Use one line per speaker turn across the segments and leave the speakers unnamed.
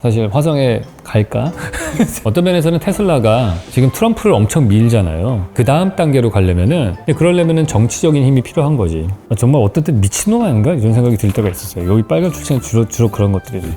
사실 화성에 갈까? 어떤 면에서는 테슬라가 지금 트럼프를 엄청 밀잖아요. 그 다음 단계로 가려면은, 그러려면은 정치적인 힘이 필요한 거지. 정말 어떤 때 미친놈 아닌가? 이런 생각이 들 때가 있었어요. 여기 빨간 출신은 주로 그런 것들이지.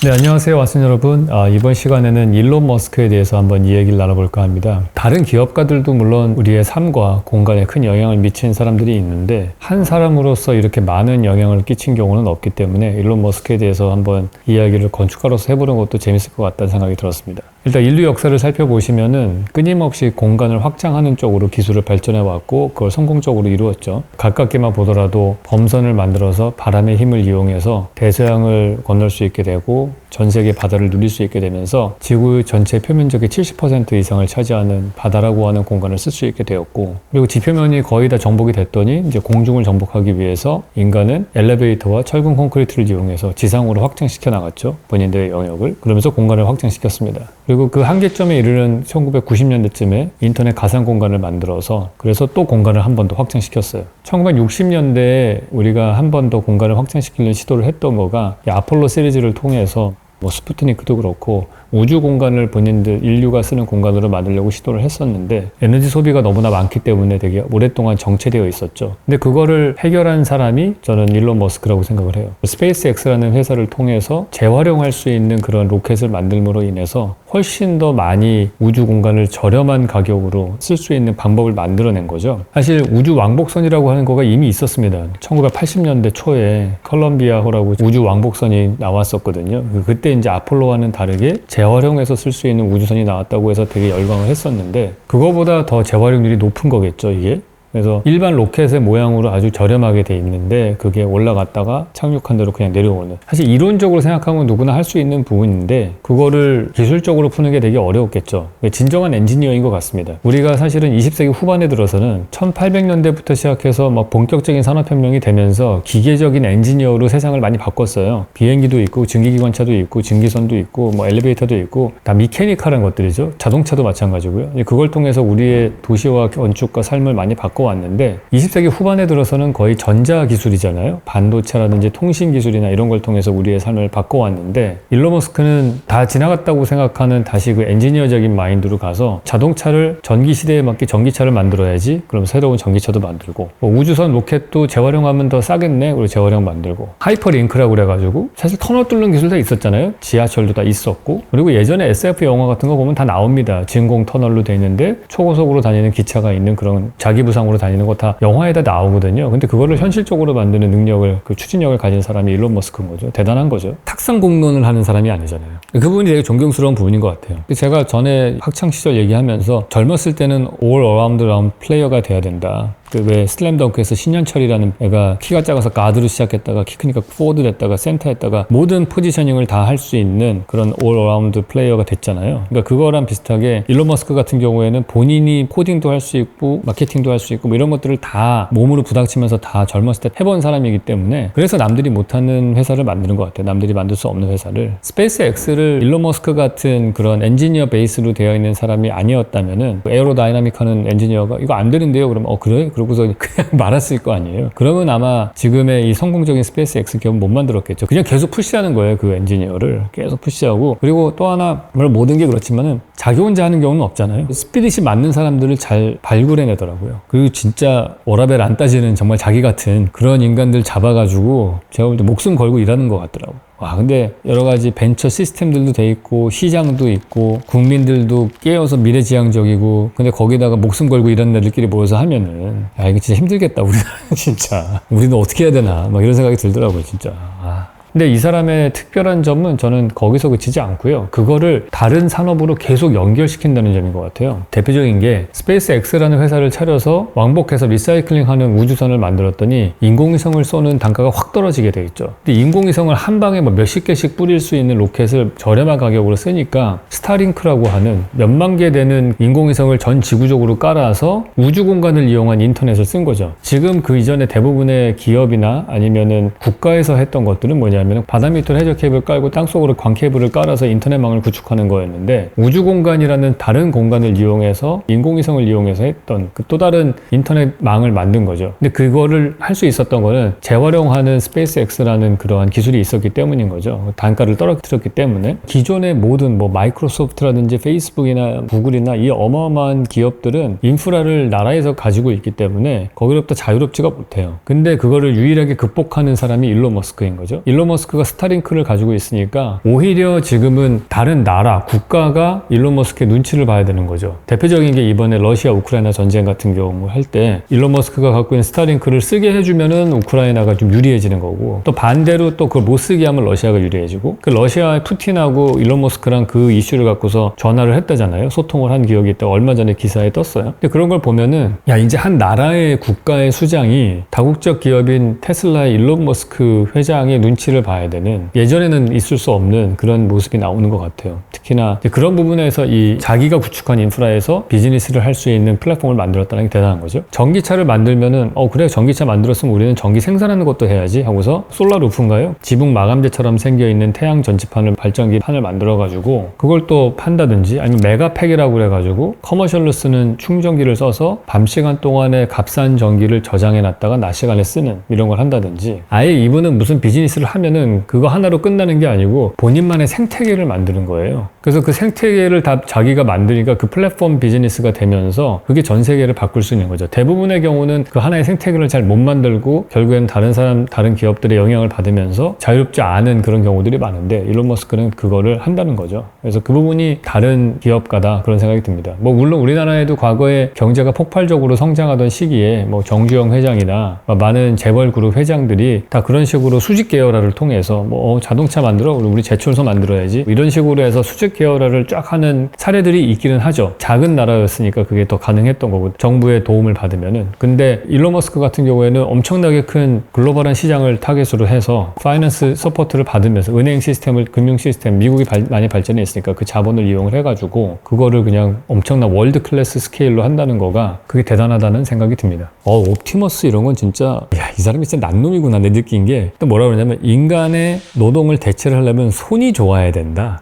네, 안녕하세요, 왓슨 여러분. 이번 시간에는 일론 머스크에 대해서 한번 이야기를 나눠볼까 합니다. 다른 기업가들도 물론 우리의 삶과 공간에 큰 영향을 미친 사람들이 있는데 한 사람으로서 이렇게 많은 영향을 끼친 경우는 없기 때문에 일론 머스크에 대해서 한번 이야기를 건축가로서 해보는 것도 재밌을 것 같다는 생각이 들었습니다. 일단 인류 역사를 살펴보시면은 끊임없이 공간을 확장하는 쪽으로 기술을 발전해 왔고 그걸 성공적으로 이루었죠. 가깝게만 보더라도 범선을 만들어서 바람의 힘을 이용해서 대서양을 건널 수 있게 되고 전 세계 바다를 누릴 수 있게 되면서 지구의 전체 표면적의 70% 이상을 차지하는 바다라고 하는 공간을 쓸 수 있게 되었고, 그리고 지표면이 거의 다 정복이 됐더니 이제 공중을 정복하기 위해서 인간은 엘리베이터와 철근 콘크리트를 이용해서 지상으로 확장시켜 나갔죠. 본인들의 영역을. 그러면서 공간을 확장시켰습니다. 그리고 그 한계점에 이르는 1990년대쯤에 인터넷 가상 공간을 만들어서 그래서 또 공간을 한 번 더 확장시켰어요. 1960년대에 우리가 한 번 더 공간을 확장시키려는 시도를 했던 거가 이 아폴로 시리즈를 통해서 스푸트니크도 그렇고 우주 공간을 본인들 인류가 쓰는 공간으로 만들려고 시도를 했었는데 에너지 소비가 너무나 많기 때문에 되게 오랫동안 정체되어 있었죠. 근데 그거를 해결한 사람이 저는 일론 머스크라고 생각을 해요. 스페이스X라는 회사를 통해서 재활용할 수 있는 그런 로켓을 만들므로 인해서 훨씬 더 많이 우주 공간을 저렴한 가격으로 쓸 수 있는 방법을 만들어낸 거죠. 사실 우주 왕복선이라고 하는 거가 이미 있었습니다. 1980년대 초에 컬럼비아호라고 우주 왕복선이 나왔었거든요. 그때 이제 아폴로와는 다르게 재활용해서 쓸 수 있는 우주선이 나왔다고 해서 되게 열광을 했었는데 그거보다 더 재활용률이 높은 거겠죠, 이게. 그래서 일반 로켓의 모양으로 아주 저렴하게 돼 있는데 그게 올라갔다가 착륙한 대로 그냥 내려오는, 사실 이론적으로 생각하면 누구나 할 수 있는 부분인데 그거를 기술적으로 푸는 게 되게 어려웠겠죠. 진정한 엔지니어인 것 같습니다. 우리가 사실은 20세기 후반에 들어서는 1800년대부터 시작해서 막 본격적인 산업혁명이 되면서 기계적인 엔지니어로 세상을 많이 바꿨어요. 비행기도 있고 증기기관차도 있고 증기선도 있고 엘리베이터도 있고 다 미케니컬한 것들이죠. 자동차도 마찬가지고요. 그걸 통해서 우리의 도시와 건축과 삶을 많이 왔는데 20세기 후반에 들어서는 거의 전자기술이잖아요. 반도체라든지 통신기술이나 이런 걸 통해서 우리의 삶을 바꿔왔는데 일론 머스크는 다 지나갔다고 생각하는 다시 그 엔지니어적인 마인드로 가서 자동차를 전기시대에 맞게 전기차를 만들어야지, 그럼 새로운 전기차도 만들고 우주선 로켓도 재활용하면 더 싸겠네, 그리고 재활용 만들고 하이퍼링크라고 그래가지고 사실 터널 뚫는 기술도 있었잖아요. 지하철도 다 있었고, 그리고 예전에 SF 영화 같은 거 보면 다 나옵니다. 진공 터널로 돼 있는데 초고속으로 다니는 기차가 있는 그런 자기부상 으로 다니는 거 다 영화에다 나오거든요. 근데 그거를 현실적으로 만드는 능력을, 그 추진력을 가진 사람이 일론 머스크인 거죠. 대단한 거죠. 탁상 공론을 하는 사람이 아니잖아요. 그 부분이 되게 존경스러운 부분인 것 같아요. 제가 전에 학창 시절 얘기하면서 젊었을 때는 all around 플레이어가 돼야 된다. 왜 슬램덩크에서 신현철이라는 애가 키가 작아서 가드로 시작했다가 키 크니까 포워드 됐다가 센터 했다가 모든 포지셔닝을 다 할 수 있는 그런 올라운드 플레이어가 됐잖아요. 그러니까 그거랑 비슷하게 일론 머스크 같은 경우에는 본인이 코딩도 할 수 있고 마케팅도 할 수 있고 이런 것들을 다 몸으로 부닥치면서 다 젊었을 때 해본 사람이기 때문에 그래서 남들이 못하는 회사를 만드는 것 같아요. 남들이 만들 수 없는 회사를. 스페이스X를 일론 머스크 같은 그런 엔지니어 베이스로 되어 있는 사람이 아니었다면은 에어로다이나믹 하는 엔지니어가 이거 안 되는데요? 그러면 그래? 그러고서 그냥 말았을 거 아니에요. 그러면 아마 지금의 이 성공적인 스페이스X 기업은 못 만들었겠죠. 그냥 계속 푸시하는 거예요. 그 엔지니어를 계속 푸시하고. 그리고 또 하나, 물론 모든 게 그렇지만은 자기 혼자 하는 경우는 없잖아요. 스피릿이 맞는 사람들을 잘 발굴해내더라고요. 그리고 진짜 워라밸 안 따지는 정말 자기 같은 그런 인간들 잡아가지고 제가 볼 때 목숨 걸고 일하는 것 같더라고요. 와, 근데 여러 가지 벤처 시스템들도 돼 있고 시장도 있고 국민들도 깨어서 미래지향적이고, 근데 거기다가 목숨 걸고 이런 애들끼리 모여서 하면은 이거 진짜 힘들겠다. 우리는 진짜 우리는 어떻게 해야 되나 이런 생각이 들더라고요, 진짜. 근데 이 사람의 특별한 점은 저는 거기서 그치지 않고요. 그거를 다른 산업으로 계속 연결시킨다는 점인 것 같아요. 대표적인 게 스페이스X라는 회사를 차려서 왕복해서 리사이클링하는 우주선을 만들었더니 인공위성을 쏘는 단가가 확 떨어지게 돼 있죠. 근데 인공위성을 한 방에 몇십 개씩 뿌릴 수 있는 로켓을 저렴한 가격으로 쓰니까 스타링크라고 하는 몇만 개 되는 인공위성을 전 지구적으로 깔아서 우주 공간을 이용한 인터넷을 쓴 거죠. 지금 그 이전에 대부분의 기업이나 아니면은 국가에서 했던 것들은 뭐냐, 얘기하면 바다 밑으로 해저 케이블 깔고 땅속으로 광 케이블을 깔아서 인터넷망을 구축하는 거였는데, 우주 공간이라는 다른 공간을 이용해서 인공위성을 이용해서 했던 그 또 다른 인터넷망을 만든 거죠. 근데 그거를 할 수 있었던 거는 재활용하는 스페이스X라는 그러한 기술이 있었기 때문인 거죠. 단가를 떨어뜨렸기 때문에. 기존의 모든 뭐 마이크로소프트라든지 페이스북이나 구글이나 이 어마어마한 기업들은 인프라를 나라에서 가지고 있기 때문에 거기로부터 자유롭지가 못해요. 근데 그거를 유일하게 극복하는 사람이 일론 머스크인 거죠. 일론 머스크가 스타링크를 가지고 있으니까 오히려 지금은 다른 나라, 국가가 일론 머스크의 눈치를 봐야 되는 거죠. 대표적인 게 이번에 러시아 우크라이나 전쟁 같은 경우 할 때 일론 머스크가 갖고 있는 스타링크를 쓰게 해주면은 우크라이나가 좀 유리해지는 거고, 또 반대로 또 그걸 못 쓰게 하면 러시아가 유리해지고, 그 러시아의 푸틴하고 일론 머스크랑 그 이슈를 갖고서 전화를 했다잖아요. 소통을 한 기억이 있다고 얼마 전에 기사에 떴어요. 근데 그런 걸 보면은 야, 이제 한 나라의 국가의 수장이 다국적 기업인 테슬라의 일론 머스크 회장의 눈치를 봐야 되는, 예전에는 있을 수 없는 그런 모습이 나오는 것 같아요. 특히나 그런 부분에서 이 자기가 구축한 인프라에서 비즈니스를 할 수 있는 플랫폼을 만들었다는 게 대단한 거죠. 전기차를 만들면은 그래, 전기차 만들었으면 우리는 전기 생산하는 것도 해야지 하고서 솔라루프인가요? 지붕 마감재처럼 생겨있는 태양 전지판을, 발전기 판을 만들어가지고 그걸 또 판다든지, 아니면 메가팩이라고 그래가지고 커머셜로 쓰는 충전기를 써서 밤 시간 동안에 값싼 전기를 저장해놨다가 낮 시간에 쓰는 이런 걸 한다든지, 아예 이분은 무슨 비즈니스를 하면은 그거 하나로 끝나는 게 아니고 본인만의 생태계를 만드는 거예요. 그래서 그 생태계를 다 자기가 만드니까 그 플랫폼 비즈니스가 되면서 그게 전 세계를 바꿀 수 있는 거죠. 대부분의 경우는 그 하나의 생태계를 잘 못 만들고 결국에는 다른 기업들의 영향을 받으면서 자유롭지 않은 그런 경우들이 많은데, 일론 머스크는 그거를 한다는 거죠. 그래서 그 부분이 다른 기업가다, 그런 생각이 듭니다. 뭐 물론 우리나라에도 과거에 경제가 폭발적으로 성장하던 시기에 뭐 정주영 회장이나 많은 재벌 그룹 회장들이 다 그런 식으로 수직 계열화를 통해서 뭐 자동차 만들어, 우리 제철소 만들어야지, 이런 식으로 해서 수직 계열화를 쫙 하는 사례들이 있기는 하죠. 작은 나라였으니까 그게 더 가능했던 거고, 정부의 도움을 받으면은. 근데 일론 머스크 같은 경우에는 엄청나게 큰 글로벌한 시장을 타겟으로 해서 파이낸스 서포트를 받으면서, 은행 시스템을, 금융 시스템, 미국이 많이 발전해 있으니까 그 자본을 이용을 해가지고 그거를 그냥 엄청난 월드 클래스 스케일로 한다는 거가, 그게 대단하다는 생각이 듭니다. 옵티머스 이런 건 진짜, 야, 이 사람이 진짜 난놈이구나. 내 느낀 게, 또 뭐라 그러냐면, 인간의 노동을 대체를 하려면 손이 좋아야 된다.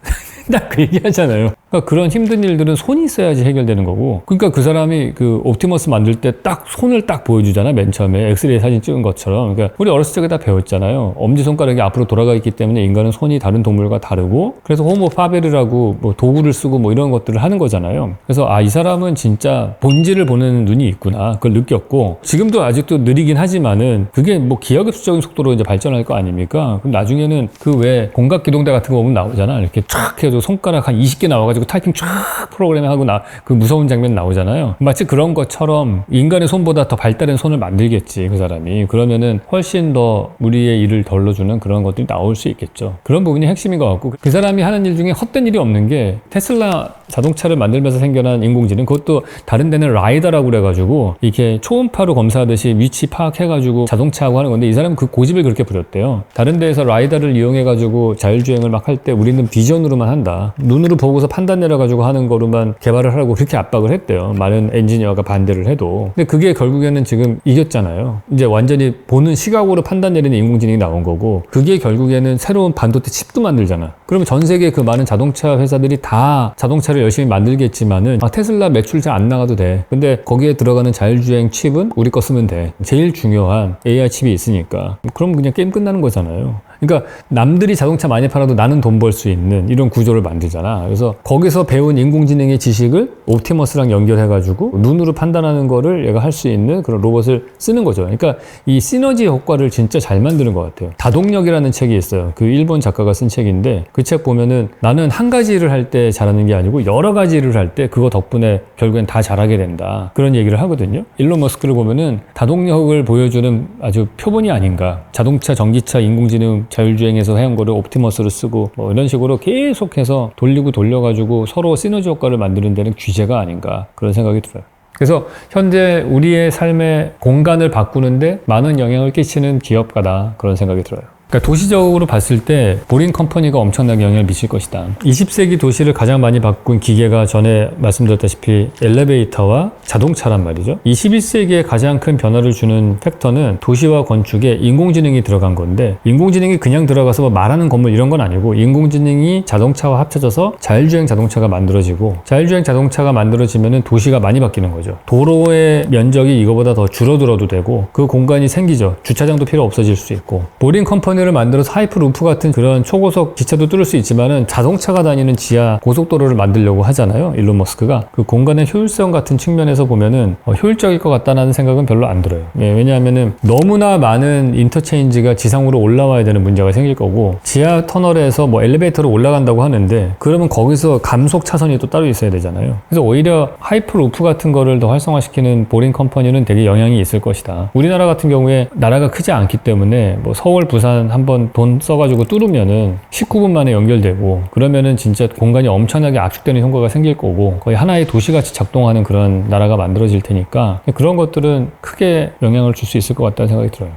딱 그 얘기 하잖아요. 그러니까 그런 힘든 일들은 손이 있어야지 해결되는 거고, 그러니까 그 사람이 그 옵티머스 만들 때 딱 손을 딱 보여주잖아. 맨 처음에 엑스레이 사진 찍은 것처럼. 그러니까 우리 어렸을 적에 다 배웠잖아요. 엄지손가락이 앞으로 돌아가 있기 때문에 인간은 손이 다른 동물과 다르고, 그래서 호모 파베르라고 뭐 도구를 쓰고 뭐 이런 것들을 하는 거잖아요. 그래서 이 사람은 진짜 본질을 보는 눈이 있구나, 그걸 느꼈고, 지금도 아직도 느리긴 하지만은 그게 뭐 기하급수적인 속도로 이제 발전할 거 아닙니까? 그럼 나중에는 그 왜 공각기동대 같은 거 보면 나오잖아. 이렇게 촥 해서 손가락 한 20개 나와가지고 타이핑 쫙 프로그램 하고 그 무서운 장면 나오잖아요. 마치 그런 것처럼 인간의 손보다 더 발달한 손을 만들겠지, 그 사람이. 그러면은 훨씬 더 우리의 일을 덜러주는 그런 것들이 나올 수 있겠죠. 그런 부분이 핵심인 것 같고, 그 사람이 하는 일 중에 헛된 일이 없는 게, 테슬라 자동차를 만들면서 생겨난 인공지능, 그것도 다른 데는 라이다라고 그래가지고 이렇게 초음파로 검사하듯이 위치 파악해가지고 자동차하고 하는 건데, 이 사람은 그 고집을 그렇게 부렸대요. 다른 데에서 라이다를 이용해가지고 자율주행을 막 할 때 우리는 비전으로만 한다, 눈으로 보고서 판단 내려가지고 하는 거로만 개발을 하라고 그렇게 압박을 했대요. 많은 엔지니어가 반대를 해도. 근데 그게 결국에는 지금 이겼잖아요. 이제 완전히 보는 시각으로 판단 내리는 인공지능이 나온 거고, 그게 결국에는 새로운 반도체 칩도 만들잖아. 그러면 전 세계 그 많은 자동차 회사들이 다 자동차를 열심히 만들겠지만은 테슬라 매출 잘 안 나가도 돼. 근데 거기에 들어가는 자율주행 칩은 우리 거 쓰면 돼. 제일 중요한 AI 칩이 있으니까. 그럼 그냥 게임 끝나는 거잖아요. 그러니까 남들이 자동차 많이 팔아도 나는 돈 벌 수 있는 이런 구조를 만들잖아. 그래서 거기서 배운 인공지능의 지식을 옵티머스랑 연결해가지고 눈으로 판단하는 거를 얘가 할 수 있는 그런 로봇을 쓰는 거죠. 그러니까 이 시너지 효과를 진짜 잘 만드는 것 같아요. 다동력이라는 책이 있어요. 그 일본 작가가 쓴 책인데, 그 책 보면은 나는 한 가지 일을 할 때 잘하는 게 아니고 여러 가지 일을 할 때 그거 덕분에 결국엔 다 잘하게 된다, 그런 얘기를 하거든요. 일론 머스크를 보면은 다동력을 보여주는 아주 표본이 아닌가. 자동차, 전기차, 인공지능, 자율주행에서 해온 거를 옵티머스로 쓰고 뭐 이런 식으로 계속해서 돌리고 돌려가지고 서로 시너지 효과를 만드는 데는 규제가 아닌가, 그런 생각이 들어요. 그래서 현재 우리의 삶의 공간을 바꾸는데 많은 영향을 끼치는 기업가다, 그런 생각이 들어요. 그러니까 도시적으로 봤을 때 보링 컴퍼니가 엄청나게 영향을 미칠 것이다. 20세기 도시를 가장 많이 바꾼 기계가 전에 말씀드렸다시피 엘리베이터와 자동차란 말이죠. 21세기에 가장 큰 변화를 주는 팩터는 도시와 건축에 인공지능이 들어간 건데, 인공지능이 그냥 들어가서 뭐 말하는 건물 이런 건 아니고 인공지능이 자동차와 합쳐져서 자율주행 자동차가 만들어지고, 자율주행 자동차가 만들어지면은 도시가 많이 바뀌는 거죠. 도로의 면적이 이거보다 더 줄어들어도 되고 그 공간이 생기죠. 주차장도 필요 없어질 수 있고, 보링 컴퍼니를 만들어서 하이프루프 같은 그런 초고속 기차도 뚫을 수 있지만은 자동차가 다니는 지하 고속도로를 만들려고 하잖아요. 일론 머스크가. 그 공간의 효율성 같은 측면에서 보면은 효율적일 것 같다는 생각은 별로 안 들어요. 예, 왜냐하면은 너무나 많은 인터체인지가 지상으로 올라와야 되는 문제가 생길 거고, 지하 터널에서 뭐 엘리베이터로 올라간다고 하는데 그러면 거기서 감속 차선이 또 따로 있어야 되잖아요. 그래서 오히려 하이프루프 같은 거를 더 활성화시키는 보링 컴퍼니는 되게 영향이 있을 것이다. 우리나라 같은 경우에 나라가 크지 않기 때문에 뭐 서울, 부산 한번 돈 써가지고 뚫으면은 19분 만에 연결되고, 그러면은 진짜 공간이 엄청나게 압축되는 효과가 생길 거고 거의 하나의 도시같이 작동하는 그런 나라가 만들어질 테니까 그런 것들은 크게 영향을 줄 수 있을 것 같다는 생각이 들어요.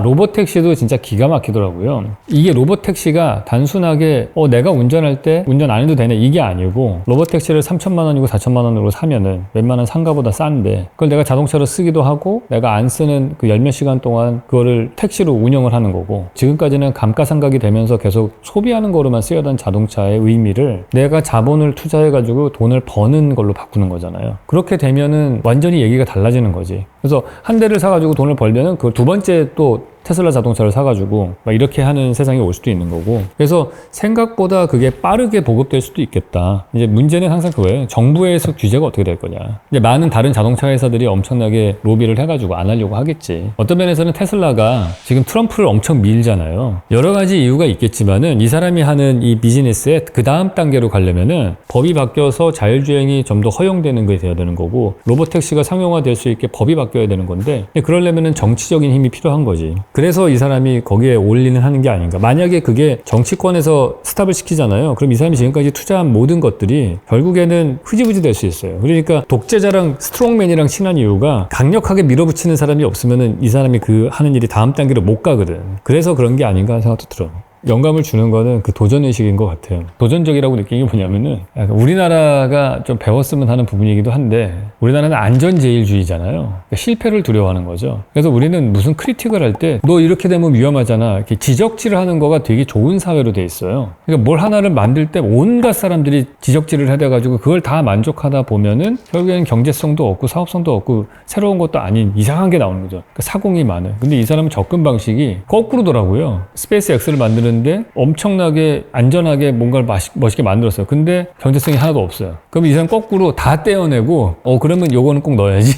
로보택시도 진짜 기가 막히더라고요. 이게 로보택시가 단순하게 내가 운전할 때 운전 안 해도 되네 이게 아니고, 로보택시를 3천만 원이고 4천만 원으로 사면은 웬만한 상가보다 싼데 그걸 내가 자동차로 쓰기도 하고 내가 안 쓰는 그 열몇 시간 동안 그거를 택시로 운영을 하는 거고, 지금까지는 감가상각이 되면서 계속 소비하는 거로만 쓰여던 자동차의 의미를 내가 자본을 투자해가지고 돈을 버는 걸로 바꾸는 거잖아요. 그렇게 되면은 완전히 얘기가 달라지는 거지. 그래서 한 대를 사가지고 돈을 벌면은 그 두 번째 또 테슬라 자동차를 사가지고 막 이렇게 하는 세상이 올 수도 있는 거고, 그래서 생각보다 그게 빠르게 보급될 수도 있겠다. 이제 문제는 항상 그거예요. 정부에서 규제가 어떻게 될 거냐. 이제 많은 다른 자동차 회사들이 엄청나게 로비를 해가지고 안 하려고 하겠지. 어떤 면에서는 테슬라가 지금 트럼프를 엄청 밀잖아요. 여러 가지 이유가 있겠지만은 이 사람이 하는 이 비즈니스의 그 다음 단계로 가려면은 법이 바뀌어서 자율주행이 좀 더 허용되는 게 돼야 되는 거고, 로보택시가 상용화될 수 있게 법이 바뀌어야 되는 건데, 그러려면은 정치적인 힘이 필요한 거지. 그래서 이 사람이 거기에 올인을 하는 게 아닌가. 만약에 그게 정치권에서 스탑을 시키잖아요. 그럼 이 사람이 지금까지 투자한 모든 것들이 결국에는 흐지부지 될 수 있어요. 그러니까 독재자랑 스트롱맨이랑 친한 이유가 강력하게 밀어붙이는 사람이 없으면은 이 사람이 그 하는 일이 다음 단계로 못 가거든. 그래서 그런 게 아닌가 하는 생각도 들어. 영감을 주는 거는 그 도전의식인 것 같아요. 도전적이라고 느낀 게 뭐냐면은, 약간 우리나라가 좀 배웠으면 하는 부분이기도 한데, 우리나라는 안전제일주의잖아요. 그러니까 실패를 두려워하는 거죠. 그래서 우리는 무슨 크리틱을 할 때 너 이렇게 되면 위험하잖아, 이렇게 지적질을 하는 거가 되게 좋은 사회로 돼 있어요. 그러니까 뭘 하나를 만들 때 온갖 사람들이 지적질을 해대가지고 그걸 다 만족하다 보면은 결국에는 경제성도 없고 사업성도 없고 새로운 것도 아닌 이상한 게 나오는 거죠. 그러니까 사공이 많아요. 근데 이 사람은 접근 방식이 거꾸로더라고요. 스페이스 X를 만드는 데 엄청나게 안전하게 뭔가를 멋있게 만들었어요. 근데 경제성이 하나도 없어요. 그럼 이 사람 거꾸로 다 떼어내고 그러면 요거는 꼭 넣어야지.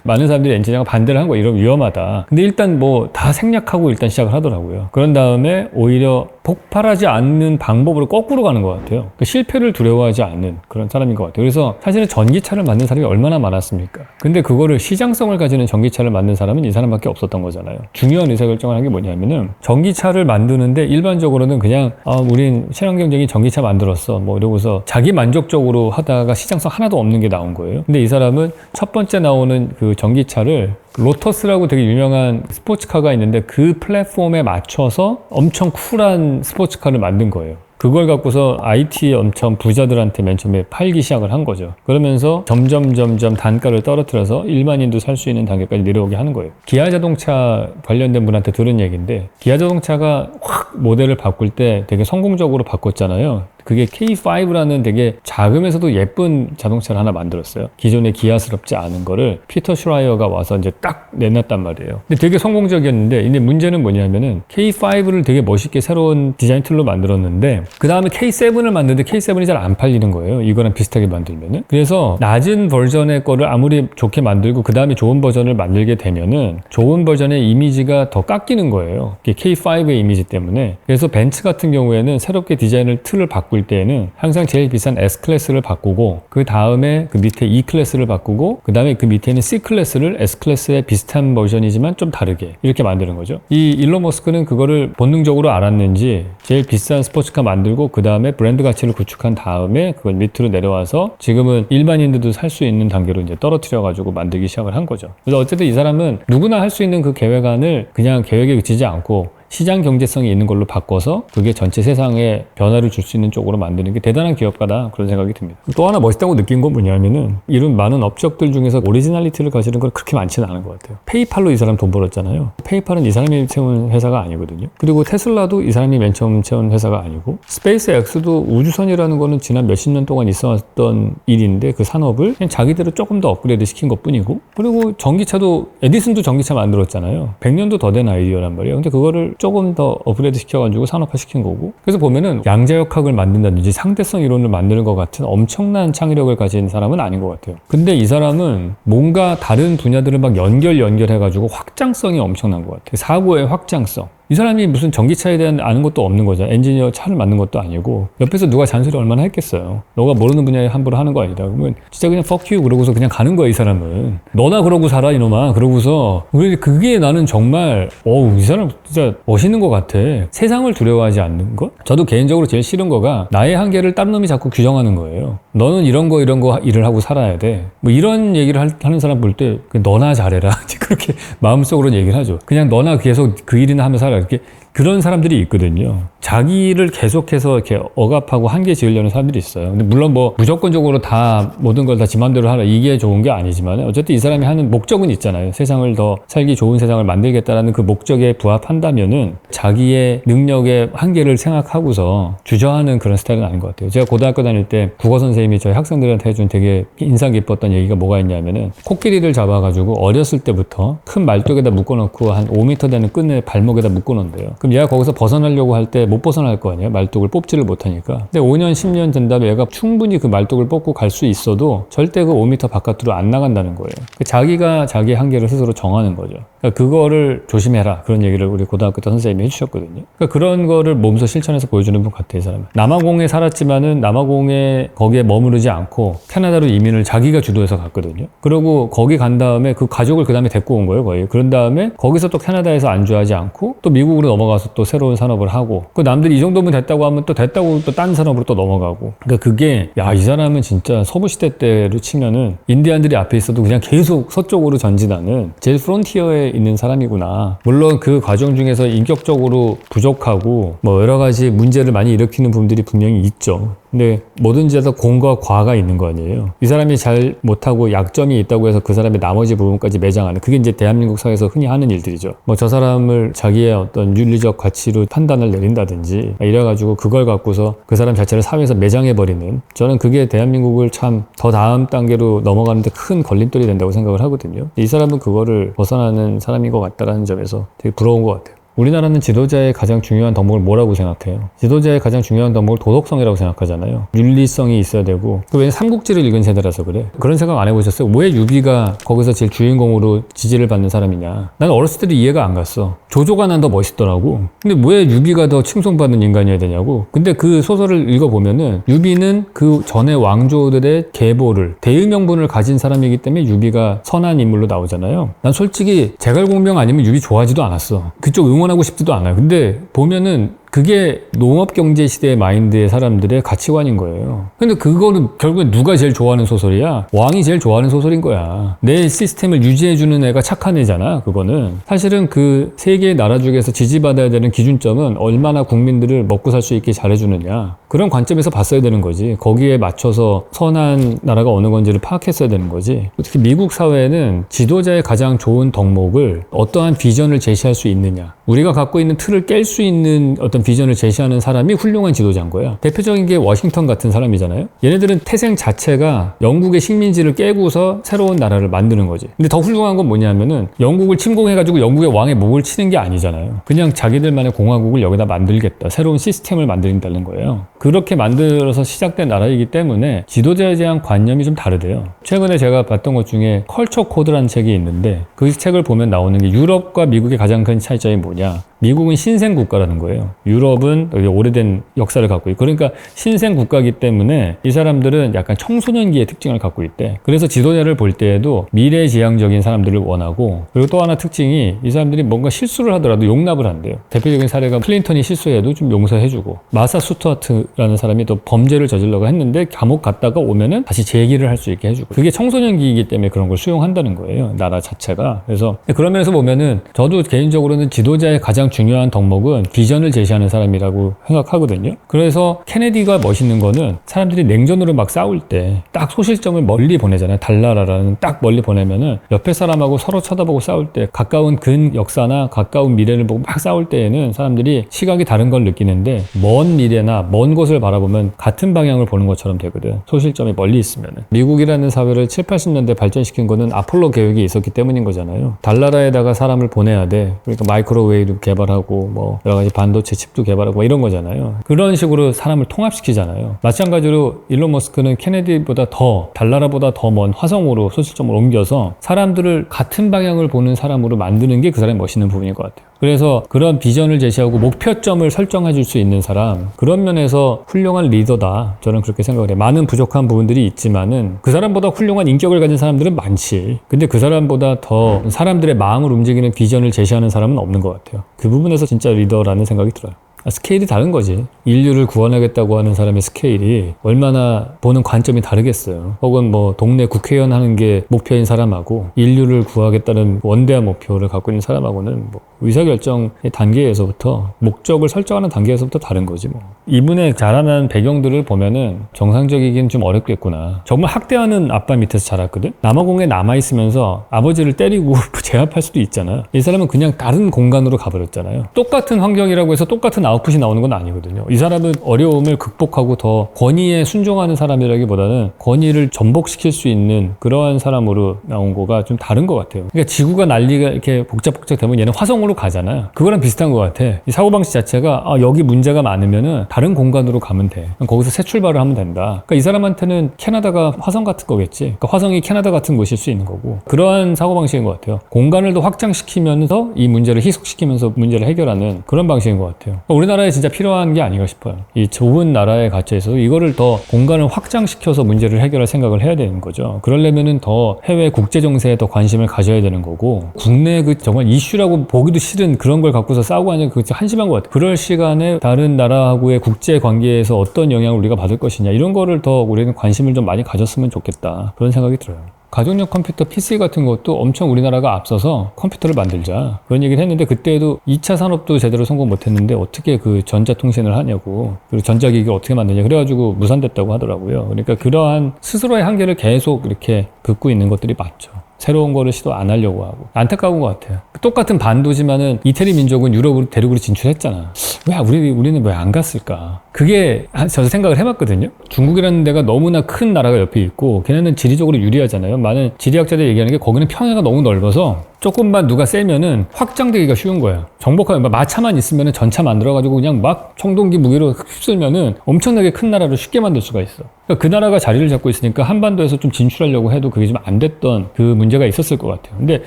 많은 사람들이 엔지니어가 반대를 한 거예요. 이러면 위험하다. 근데 일단 뭐 다 생략하고 일단 시작을 하더라고요. 그런 다음에 오히려 폭발하지 않는 방법으로 거꾸로 가는 것 같아요. 그러니까 실패를 두려워하지 않는 그런 사람인 것 같아요. 그래서 사실은 전기차를 만든 사람이 얼마나 많았습니까? 근데 그거를 시장성을 가지는 전기차를 만든 사람은 이 사람밖에 없었던 거잖아요. 중요한 의사결정을 한 게 뭐냐면은, 전기차를 만드는데 일반적으로는 그냥 우린 친환경적인 전기차 만들었어 뭐 이러고서 자기 만족적으로 하다가 시장성 하나도 없는 게 나온 거예요. 근데 이 사람은 첫 번째 나오는 그 전기차를 로터스라고 되게 유명한 스포츠카가 있는데 그 플랫폼에 맞춰서 엄청 쿨한 스포츠카를 만든 거예요. 그걸 갖고서 IT 엄청 부자들한테 맨 처음에 팔기 시작을 한 거죠. 그러면서 점점 단가를 떨어뜨려서 일반인도 살 수 있는 단계까지 내려오게 하는 거예요. 기아 자동차 관련된 분한테 들은 얘기인데, 기아 자동차가 확 모델을 바꿀 때 되게 성공적으로 바꿨잖아요. 그게 K5라는 되게 작으면서도 예쁜 자동차를 하나 만들었어요. 기존의 기아스럽지 않은 거를 피터 슈라이어가 와서 이제 딱 내놨단 말이에요. 근데 되게 성공적이었는데, 근데 문제는 뭐냐면은 K5를 되게 멋있게 새로운 디자인 툴로 만들었는데 그 다음에 K7을 만드는데 K7이 잘 안 팔리는 거예요. 이거랑 비슷하게 만들면은. 그래서 낮은 버전의 거를 아무리 좋게 만들고 그 다음에 좋은 버전을 만들게 되면은 좋은 버전의 이미지가 더 깎이는 거예요. K5의 이미지 때문에. 그래서 벤츠 같은 경우에는 새롭게 디자인을 틀을 바꿀 때에는 항상 제일 비싼 S클래스를 바꾸고, 그 다음에 그 밑에 E클래스를 바꾸고, 그 다음에 그 밑에는 C클래스를 S클래스의 비슷한 버전이지만 좀 다르게 이렇게 만드는 거죠. 이 일론 머스크는 그거를 본능적으로 알았는지 제일 비싼 스포츠카 만들고 그 다음에 브랜드 가치를 구축한 다음에 그걸 밑으로 내려와서 지금은 일반인들도 살 수 있는 단계로 이제 떨어뜨려 가지고 만들기 시작을 한 거죠. 그래서 어쨌든 이 사람은 누구나 할 수 있는 그 계획안을 그냥 계획에 그치지 않고 시장 경제성이 있는 걸로 바꿔서 그게 전체 세상에 변화를 줄 수 있는 쪽으로 만드는 게 대단한 기업가다, 그런 생각이 듭니다. 또 하나 멋있다고 느낀 건 뭐냐면은 이런 많은 업적들 중에서 오리지널리티를 가지는 건 그렇게 많지는 않은 것 같아요. 페이팔로 이 사람 돈 벌었잖아요. 페이팔은 이 사람이 세운 회사가 아니거든요. 그리고 테슬라도 이 사람이 맨 처음 세운 회사가 아니고, 스페이스X도 우주선이라는 거는 지난 몇십 년 동안 있었던 일인데 그 산업을 그냥 자기대로 조금 더 업그레이드 시킨 것 뿐이고, 그리고 전기차도 에디슨도 전기차 만들었잖아요. 100년도 더 된 아이디어란 말이에요. 근데 그거를 조금 더 업그레이드 시켜가지고 산업화 시킨 거고, 그래서 보면은 양자역학을 만든다든지 상대성 이론을 만드는 것 같은 엄청난 창의력을 가진 사람은 아닌 것 같아요. 근데 이 사람은 뭔가 다른 분야들을 막 연결해가지고 확장성이 엄청난 것 같아요. 사고의 확장성. 이 사람이 무슨 전기차에 대한 아는 것도 없는 거죠. 엔지니어 차를 만든 것도 아니고, 옆에서 누가 잔소리 얼마나 했겠어요. 너가 모르는 분야에 함부로 하는 거 아니다. 그러면 진짜 그냥 fuck you 그러고서 그냥 가는 거야, 이 사람은. 너나 그러고 살아, 이놈아. 그러고서. 그게 나는 정말 이 사람 진짜 멋있는 것 같아. 세상을 두려워하지 않는 것? 저도 개인적으로 제일 싫은 거가 나의 한계를 다른 놈이 자꾸 규정하는 거예요. 너는 이런 거 일을 하고 살아야 돼. 뭐 이런 얘기를 하는 사람 볼 때 너나 잘해라. 그렇게 마음속으로는 얘기를 하죠. 그냥 너나 계속 그 일이나 하면 살아. 이렇게 그런 사람들이 있거든요. 자기를 계속해서 이렇게 억압하고 한계 지으려는 사람들이 있어요. 근데 물론 뭐 무조건적으로 다 모든 걸 다 지 맘대로 하라 이게 좋은 게 아니지만, 어쨌든 이 사람이 하는 목적은 있잖아요. 세상을 더 살기 좋은 세상을 만들겠다라는 그 목적에 부합한다면은 자기의 능력의 한계를 생각하고서 주저하는 그런 스타일은 아닌 것 같아요. 제가 고등학교 다닐 때 국어 선생님이 저희 학생들한테 해준 되게 인상 깊었던 얘기가 뭐가 있냐면은, 코끼리를 잡아가지고 어렸을 때부터 큰 말뚝에다 묶어놓고 한 5m 되는 끈을 발목에다 묶어놓는데요. 그럼 얘가 거기서 벗어나려고 할 때 못 벗어날 거 아니에요. 말뚝을 뽑지를 못하니까. 근데 5년 10년 된 다음에 얘가 충분히 그 말뚝을 뽑고 갈 수 있어도 절대 그 5m 바깥으로 안 나간다는 거예요. 자기가 자기의 한계를 스스로 정하는 거죠. 그러니까 그거를 조심해라, 그런 얘기를 우리 고등학교 때 선생님이 해주셨거든요. 그러니까 그런 거를 몸소 실천해서 보여주는 분 같아요, 이 사람은. 남아공에 살았지만은 남아공에 거기에 머무르지 않고 캐나다로 이민을 자기가 주도해서 갔거든요. 그리고 거기 간 다음에 그 가족을 그 다음에 데리고 온 거예요, 거의. 그런 다음에 거기서 또 캐나다에서 안주하지 않고 또 미국으로 넘어가서 또 새로운 산업을 하고, 그 남들이 이 정도면 됐다고 하면 또 됐다고 또 딴 산업으로 또 넘어가고. 그러니까 그게, 이 사람은 진짜 서부시대 때로 치면은 인디안들이 앞에 있어도 그냥 계속 서쪽으로 전진하는 제일 프론티어에 있는 사람이구나. 물론 그 과정 중에서 인격적으로 부족하고 뭐 여러 가지 문제를 많이 일으키는 부분들이 분명히 있죠. 근데 뭐든지 다 공과 과가 있는 거 아니에요. 이 사람이 잘 못하고 약점이 있다고 해서 그 사람의 나머지 부분까지 매장하는, 그게 이제 대한민국 사회에서 흔히 하는 일들이죠. 뭐 저 사람을 자기의 어떤 윤리적 가치로 판단을 내린다든지 이래가지고 그걸 갖고서 그 사람 자체를 사회에서 매장해버리는, 저는 그게 대한민국을 참 더 다음 단계로 넘어가는데 큰 걸림돌이 된다고 생각을 하거든요. 이 사람은 그거를 벗어나는 사람인 것 같다는 점에서 되게 부러운 것 같아요. 우리나라는 지도자의 가장 중요한 덕목을 뭐라고 생각해요? 지도자의 가장 중요한 덕목을 도덕성이라고 생각하잖아요. 윤리성이 있어야 되고. 왜냐면 삼국지를 읽은 세대라서 그래. 그런 생각 안 해보셨어요? 왜 유비가 거기서 제일 주인공으로 지지를 받는 사람이냐? 나는 어렸을 때도 이해가 안 갔어. 조조가 난 더 멋있더라고. 근데 왜 유비가 더 칭송받는 인간이어야 되냐고. 근데 그 소설을 읽어보면은 유비는 그 전에 왕조들의 계보를, 대의명분을 가진 사람이기 때문에 유비가 선한 인물로 나오잖아요. 난 솔직히 제갈공명 아니면 유비 좋아하지도 않았어. 그쪽 응원하고 싶지도 않아요. 근데 보면은 그게 농업경제 시대의 마인드의 사람들의 가치관인 거예요. 근데 그거는 결국엔 누가 제일 좋아하는 소설이야? 왕이 제일 좋아하는 소설인 거야. 내 시스템을 유지해주는 애가 착한 애잖아, 그거는. 사실은 그 세 개의 나라 중에서 지지받아야 되는 기준점은 얼마나 국민들을 먹고 살 수 있게 잘해주느냐. 그런 관점에서 봤어야 되는 거지. 거기에 맞춰서 선한 나라가 어느 건지를 파악했어야 되는 거지. 특히 미국 사회는 지도자의 가장 좋은 덕목을 어떠한 비전을 제시할 수 있느냐. 우리가 갖고 있는 틀을 깰 수 있는 어떤 비전을 제시하는 사람이 훌륭한 지도자인 거야. 대표적인 게 워싱턴 같은 사람이잖아요. 얘네들은 태생 자체가 영국의 식민지를 깨고서 새로운 나라를 만드는 거지. 근데 더 훌륭한 건 뭐냐면은 영국을 침공해가지고 영국의 왕의 목을 치는 게 아니잖아요. 그냥 자기들만의 공화국을 여기다 만들겠다. 새로운 시스템을 만들겠다는 거예요. 그렇게 만들어서 시작된 나라이기 때문에 지도자에 대한 관념이 좀 다르대요. 최근에 제가 봤던 것 중에 컬처 코드라는 책이 있는데, 그 책을 보면 나오는 게 유럽과 미국의 가장 큰 차이점이 뭐냐. 미국은 신생 국가라는 거예요. 유럽은 오래된 역사를 갖고 있고, 그러니까 신생 국가이기 때문에 이 사람들은 약간 청소년기의 특징을 갖고 있대. 그래서 지도자를 볼 때에도 미래지향적인 사람들을 원하고, 그리고 또 하나 특징이 이 사람들이 뭔가 실수를 하더라도 용납을 한대요. 대표적인 사례가 클린턴이 실수해도 좀 용서해주고, 마사 스튜어트라는 사람이 또 범죄를 저질러가 했는데 감옥 갔다가 오면은 다시 재기를 할 수 있게 해주고, 그게 청소년기이기 때문에 그런 걸 수용한다는 거예요, 나라 자체가. 그래서 그런 면에서 보면은 저도 개인적으로는 지도자의 가장 중요한 덕목은 비전을 제시하는 사람이라고 생각하거든요. 그래서 케네디가 멋있는 거는 사람들이 냉전으로 막 싸울 때 딱 소실점을 멀리 보내잖아요. 달나라라는 딱 멀리 보내면은 옆에 사람하고 서로 쳐다보고 싸울 때 가까운 근 역사나 가까운 미래를 보고 막 싸울 때에는 사람들이 시각이 다른 걸 느끼는데 먼 미래나 먼 곳을 바라보면 같은 방향을 보는 것처럼 되거든. 소실점이 멀리 있으면은. 미국이라는 사회를 7, 80년대 발전시킨 거는 아폴로 계획이 있었기 때문인 거잖아요. 달나라에다가 사람을 보내야 돼. 그러니까 마이크로웨이브 개발하고 뭐 여러 가지 반도체 칩도 개발하고 이런 거잖아요. 그런 식으로 사람을 통합시키잖아요. 마찬가지로 일론 머스크는 케네디보다 더 달나라보다 더 먼 화성으로 소실점을 옮겨서 사람들을 같은 방향을 보는 사람으로 만드는 게 그 사람의 멋있는 부분인 것 같아요. 그래서 그런 비전을 제시하고 목표점을 설정해 줄 수 있는 사람, 그런 면에서 훌륭한 리더다. 저는 그렇게 생각을 해요. 많은 부족한 부분들이 있지만은 그 사람보다 훌륭한 인격을 가진 사람들은 많지. 근데 그 사람보다 더 사람들의 마음을 움직이는 비전을 제시하는 사람은 없는 것 같아요. 그 부분에서 진짜 리더라는 생각이 들어요. 스케일이 다른 거지. 인류를 구원하겠다고 하는 사람의 스케일이 얼마나 보는 관점이 다르겠어요. 혹은 뭐 동네 국회의원 하는 게 목표인 사람하고 인류를 구하겠다는 원대한 목표를 갖고 있는 사람하고는 뭐 의사결정의 단계에서부터 목적을 설정하는 단계에서부터 다른 거지 뭐. 이분의 자라난 배경들을 보면은 정상적이긴 좀 어렵겠구나. 정말 학대하는 아빠 밑에서 자랐거든. 남아공에 남아있으면서 아버지를 때리고 제압할 수도 있잖아. 이 사람은 그냥 다른 공간으로 가버렸잖아요. 똑같은 환경이라고 해서 똑같은 아웃풋이 나오는 건 아니거든요. 이 사람은 어려움을 극복하고 더 권위에 순종하는 사람이라기보다는 권위를 전복시킬 수 있는 그러한 사람으로 나온 거가 좀 다른 것 같아요. 그러니까 지구가 난리가 이렇게 복잡복잡 되면 얘는 화성으로 가잖아요. 그거랑 비슷한 것 같아. 이 사고방식 자체가 여기 문제가 많으면은 다른 공간으로 가면 돼. 거기서 새 출발을 하면 된다. 그러니까 이 사람한테는 캐나다가 화성 같은 거겠지. 그러니까 화성이 캐나다 같은 곳일 수 있는 거고. 그러한 사고방식인 것 같아요. 공간을 더 확장시키면서 이 문제를 희석시키면서 문제를 해결하는 그런 방식인 것 같아요. 우리나라에 진짜 필요한 게 아닌가 싶어요. 이 좁은 나라의 가치에서 이거를 더 공간을 확장시켜서 문제를 해결할 생각을 해야 되는 거죠. 그러려면은 더 해외 국제 정세에 더 관심을 가져야 되는 거고, 국내 그 정말 이슈라고 보기도 싫은 그런 걸 갖고서 싸우고 하는 그 한심한 것 같아요. 그럴 시간에 다른 나라하고의 국제 관계에서 어떤 영향을 우리가 받을 것이냐, 이런 거를 더 우리는 관심을 좀 많이 가졌으면 좋겠다, 그런 생각이 들어요. 가정용 컴퓨터 PC 같은 것도 엄청 우리나라가 앞서서 컴퓨터를 만들자 그런 얘기를 했는데, 그때도 2차 산업도 제대로 성공 못했는데 어떻게 그 전자통신을 하냐고, 그리고 전자기기를 어떻게 만드냐 그래가지고 무산됐다고 하더라고요. 그러니까 그러한 스스로의 한계를 계속 이렇게 긋고 있는 것들이 맞죠. 새로운 거를 시도 안 하려고 하고. 안타까운 것 같아요. 똑같은 반도지만은 이태리 민족은 유럽으로 대륙으로 진출했잖아. 왜 우리는 왜 안 갔을까? 그게 저도 생각을 해봤거든요. 중국이라는 데가 너무나 큰 나라가 옆에 있고 걔네는 지리적으로 유리하잖아요. 많은 지리학자들이 얘기하는 게 거기는 평야가 너무 넓어서 조금만 누가 세면은 확장되기가 쉬운 거예요. 정복하면 마차만 있으면은 전차 만들어가지고 그냥 막 청동기 무기로 휩쓸면은 엄청나게 큰 나라를 쉽게 만들 수가 있어. 그러니까 그 나라가 자리를 잡고 있으니까 한반도에서 좀 진출하려고 해도 그게 좀 안 됐던 그 문제가 있었을 것 같아요. 근데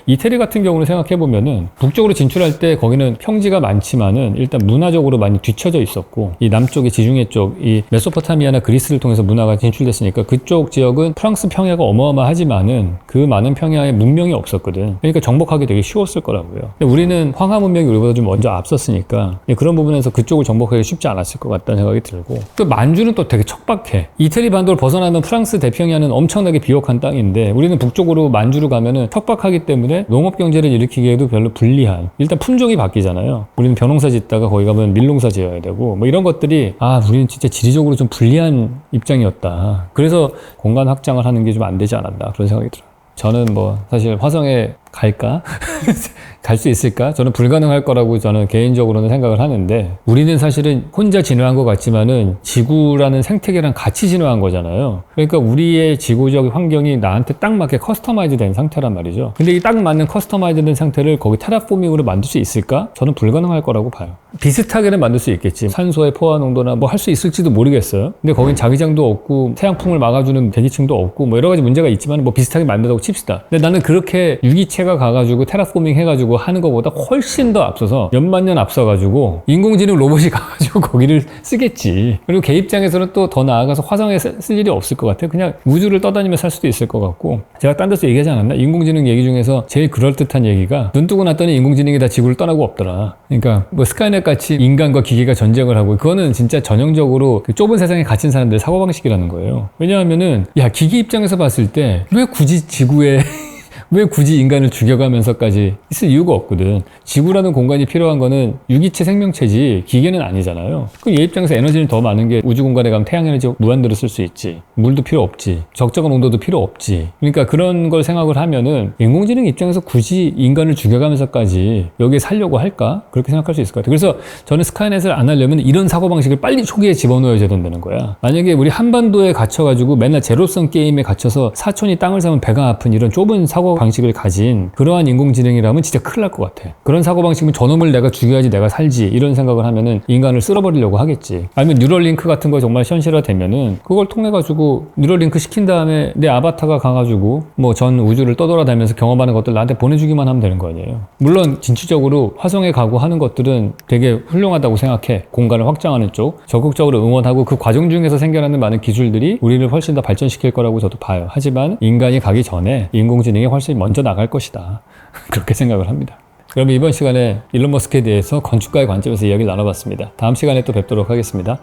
이태리 같은 경우는 생각해보면은 북쪽으로 진출할 때 거기는 평지가 많지만은 일단 문화적으로 많이 뒤쳐져 있었고, 이 남쪽의 지중해 쪽, 이 메소포타미아나 그리스를 통해서 문화가 진출됐으니까 그쪽 지역은 프랑스 평야가 어마어마하지만은 그 많은 평야에 문명이 없었거든. 그러니까 정복하기 되게 쉬웠을 거라고요. 근데 우리는 황하 문명이 우리보다 좀 먼저 앞섰으니까 그런 부분에서 그쪽을 정복하기 쉽지 않았을 것 같다는 생각이 들고, 또 만주는 또 되게 척박해. 이태리 반도를 벗어나면 프랑스 대평야는 엄청나게 비옥한 땅인데 우리는 북쪽으로 만주로 가면은 척박하기 때문에 농업 경제를 일으키기에도 별로 불리한, 일단 품종이 바뀌잖아요. 우리는 벼농사 짓다가 거기 가면 밀농사 지어야 되고 뭐 이런 것들이 우리는 진짜 지리적으로 좀 불리한 입장이었다. 그래서 공간 확장을 하는 게 좀 안 되지 않았나, 그런 생각이 들어요. 저는 뭐 사실 화성에 갈까? 갈 수 있을까? 저는 불가능할 거라고 저는 개인적으로는 생각을 하는데, 우리는 사실은 혼자 진화한 것 같지만은 지구라는 생태계랑 같이 진화한 거잖아요. 그러니까 우리의 지구적 환경이 나한테 딱 맞게 커스터마이즈 된 상태란 말이죠. 근데 이 딱 맞는 커스터마이즈 된 상태를 거기 테라포밍으로 만들 수 있을까? 저는 불가능할 거라고 봐요. 비슷하게는 만들 수 있겠지. 산소의 포화 농도나 뭐 할 수 있을지도 모르겠어요. 근데 거긴 자기장도 없고 태양풍을 막아주는 대기층도 없고 뭐 여러 가지 문제가 있지만 뭐 비슷하게 만든다고 칩시다. 근데 나는 그렇게 유기체가 가가지고 테라포밍 해가지고 하는 것보다 훨씬 더 앞서서 몇만 년 앞서가지고 인공지능 로봇이 가가지고 거기를 쓰겠지. 그리고 걔 입장에서는 또 더 나아가서 화성에 쓸 일이 없을 것 같아요. 그냥 우주를 떠다니며 살 수도 있을 것 같고, 제가 딴 데서 얘기하지 않았나? 인공지능 얘기 중에서 제일 그럴듯한 얘기가, 눈 뜨고 났더니 인공지능이 다 지구를 떠나고 없더라. 그러니까 뭐 스카이넷 같이 인간과 기계가 전쟁을 하고, 그거는 진짜 전형적으로 그 좁은 세상에 갇힌 사람들의 사고방식이라는 거예요. 왜냐하면은 기계 입장에서 봤을 때 왜 굳이 지구에 왜 굳이 인간을 죽여가면서까지 있을 이유가 없거든. 지구라는 공간이 필요한 거는 유기체 생명체지 기계는 아니잖아요. 그럼 얘 입장에서 에너지는 더 많은 게 우주 공간에 가면 태양 에너지 무한대로 쓸 수 있지. 물도 필요 없지. 적정한 온도도 필요 없지. 그러니까 그런 걸 생각을 하면은 인공지능 입장에서 굳이 인간을 죽여가면서까지 여기에 살려고 할까? 그렇게 생각할 수 있을 것 같아요. 그래서 저는 스카이넷을 안 하려면 이런 사고방식을 빨리 초기에 집어넣어야 된다는 거야. 만약에 우리 한반도에 갇혀가지고 맨날 제로섬 게임에 갇혀서 사촌이 땅을 사면 배가 아픈 이런 좁은 사고방식을 가진 그러한 인공지능이라면 진짜 큰일 날 것 같아. 그런 사고방식이면 저놈을 내가 죽여야지 내가 살지 이런 생각을 하면은 인간을 쓸어버리려고 하겠지. 아니면 뉴럴링크 같은 거 정말 현실화되면은 그걸 통해가지고 뉴럴링크 시킨 다음에 내 아바타가 가가지고 뭐 전 우주를 떠돌아다니면서 경험하는 것들 나한테 보내주기만 하면 되는 거 아니에요. 물론 진취적으로 화성에 가고 하는 것들은 되게 훌륭하다고 생각해. 공간을 확장하는 쪽 적극적으로 응원하고 그 과정 중에서 생겨나는 많은 기술들이 우리를 훨씬 더 발전시킬 거라고 저도 봐요. 하지만 인간이 가기 전에 인공지능이 훨씬 먼저 나갈 것이다. 그렇게 생각을 합니다. 그럼 이번 시간에 일론 머스크에 대해서 건축가의 관점에서 이야기를 나눠봤습니다. 다음 시간에 또 뵙도록 하겠습니다.